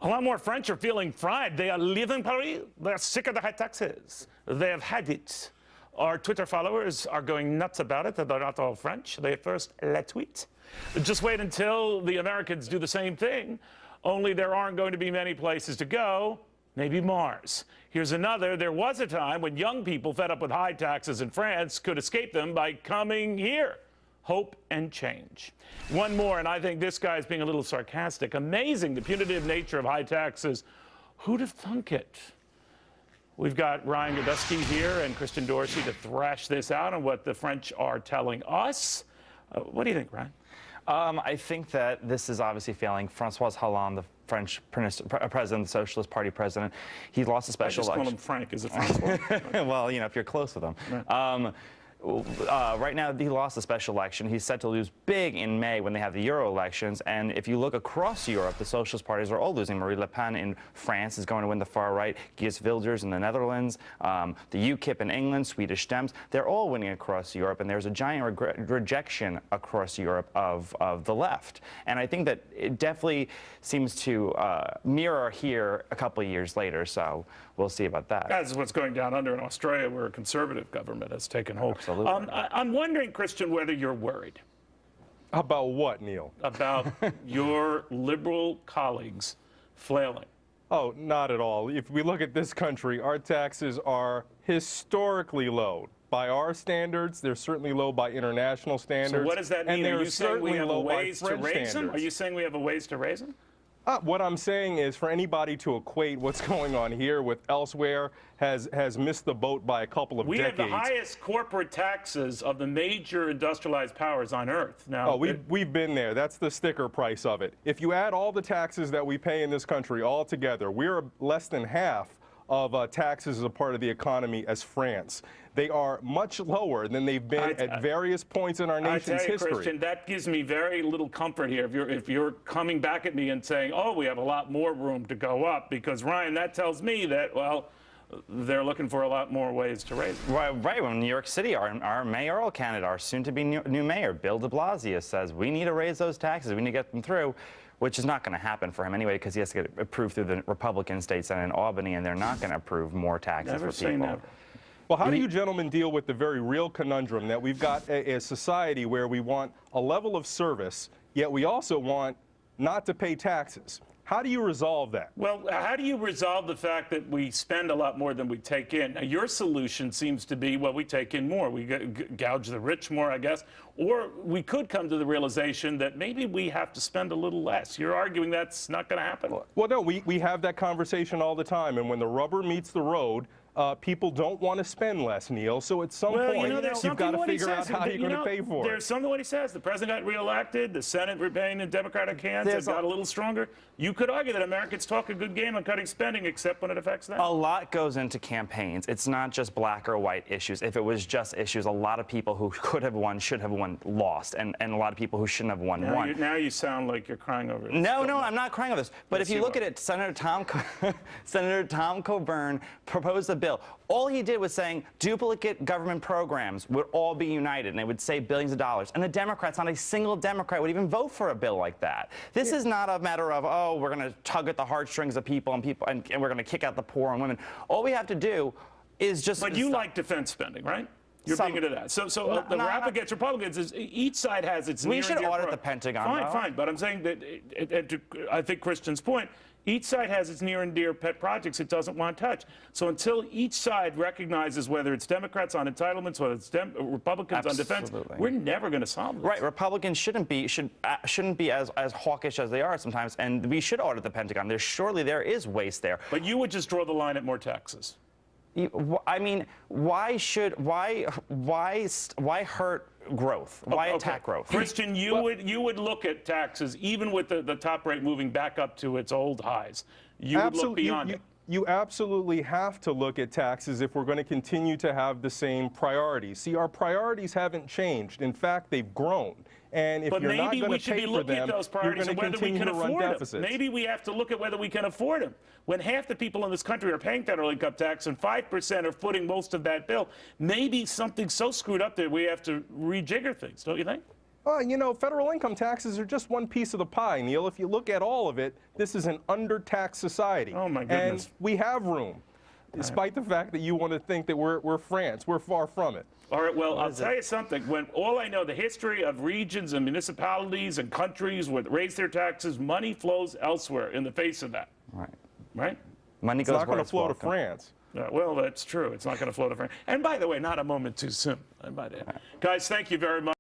A lot more French are feeling fried. They are leaving Paris. They're sick of the high taxes. They have had it. Our Twitter followers are going nuts about it. They're not all French. They first la tweet. Just wait until the Americans do the same thing, only there aren't going to be many places to go. Maybe Mars. Here's another. There was a time when young people fed up with high taxes in France could escape them by coming here. Hope and change. One more, and I think this guy's being a little sarcastic. Amazing, the punitive nature of high taxes. Who'd have thunk it? We've got Ryan Girdusky here and Christian Dorsey to thrash this out on what the French are telling us. What do you think, Ryan? I think that this is obviously failing. Francois Hollande, the French president, the Socialist Party president, he lost a special election. I just call him Frank. Is it Francois? Well, you know, if you're close with him. Right. Right now, he lost the special election. He's set to lose big in May when they have the Euro elections. And if you look across Europe, the socialist parties are all losing. Marine Le Pen in France is going to win the far right. Geert Wilders in the Netherlands, the UKIP in England, Swedish Dems, they're all winning across Europe. And there's a giant rejection across Europe of the left. And I think that it definitely seems to mirror here a couple of years later. So we'll see about that. That's what's going down under in Australia, where a conservative government has taken hold. Absolutely. I'm wondering, Christian, whether you're worried. About what, Neil? About your liberal colleagues flailing. Oh, not at all. If we look at this country, our taxes are historically low. By our standards, they're certainly low by international standards. So what does that mean? And Are they're you saying we certainly have low by ways to French raise them? Are standards. you saying we have a ways to raise them? What I'm saying is, for anybody to equate what's going on here with elsewhere has missed the boat by a couple of decades. We have the highest corporate taxes of the major industrialized powers on Earth. Now, we've been there. That's the sticker price of it. If you add all the taxes that we pay in this country all together, we're less than half of taxes as a part of the economy as France. They are much lower than they've been at various points in our nation's history. Christian, that gives me very little comfort here. If you're coming back at me and saying, oh, we have a lot more room to go up, because, Ryan, that tells me that, well, they're looking for a lot more ways to raise them. Right. Well, in New York City, our mayoral candidate, our soon-to-be new mayor, Bill de Blasio, says we need to raise those taxes. We need to get them through, which is not going to happen for him anyway, because he has to get approved through the Republican state Senate in Albany, and they're not going to approve more taxes Never for say people. never. Well, how do you gentlemen deal with the very real conundrum that we've got a society where we want a level of service, yet we also want not to pay taxes? How do you resolve that? Well, how do you resolve the fact that we spend a lot more than we take in? Now, your solution seems to be, well, we take in more. We gouge the rich more, I guess. Or we could come to the realization that maybe we have to spend a little less. You're arguing that's not going to happen? Well, no, we have that conversation all the time. And when the rubber meets the road, people don't want to spend less, Neil. So at some point, you've got to figure out how you're going to pay for it. There's something what he says. The president got reelected. The Senate remained in Democratic hands. It got a little stronger. You could argue that Americans talk a good game on cutting spending, except when it affects them. A lot goes into campaigns. It's not just black or white issues. If it was just issues, a lot of people who could have won, should have won, lost. And a lot of people who shouldn't have won, won. Now you sound like you're crying over this. No, I'm not crying over this. But yes, if you look at it, Senator Tom Coburn proposed a bill. All he did was saying duplicate government programs would all be united, and they would save billions of dollars. And the Democrats, not a single Democrat would even vote for a bill like that. This is not a matter of, oh, we're going to tug at the heartstrings of people and we're going to kick out the poor and women. All we have to do is just. But you like defense spending, right? You're big into that. So the rap against Republicans is each side has its near and dear. We should audit the Pentagon. Fine. But I'm saying that, I think Christian's point, each side has its near and dear pet projects it doesn't want touched. So until each side recognizes whether it's Democrats on entitlements, whether it's Republicans on defense, we're never going to solve this. Right. Republicans shouldn't be as hawkish as they are sometimes, and we should audit the Pentagon. Surely there is waste there. But you would just draw the line at more taxes. I mean, why hurt growth? Why attack growth? Christian, you would look at taxes, even with the top rate moving back up to its old highs. You would look beyond it. You absolutely have to look at taxes if we're going to continue to have the same priorities. See, our priorities haven't changed. In fact, they've grown. And if you're not going to pay for them, you're going to continue to run deficits. Maybe we have to look at whether we can afford them. When half the people in this country are paying federal income tax and 5% are footing most of that bill, maybe something's so screwed up that we have to rejigger things, don't you think? You know, federal income taxes are just one piece of the pie, Neil. If you look at all of it, this is an undertaxed society. Oh, my goodness. And we have room, despite the fact that you want to think that we're France. We're far from it. All right, well, I'll tell you something. When all I know, the history of regions and municipalities and countries would raise their taxes, money flows elsewhere in the face of that. Right. Right? Money It's goes not going where to it's flow to welcome. France. Well, that's true. It's not going to flow to France. And by the way, not a moment too soon. Guys, thank you very much.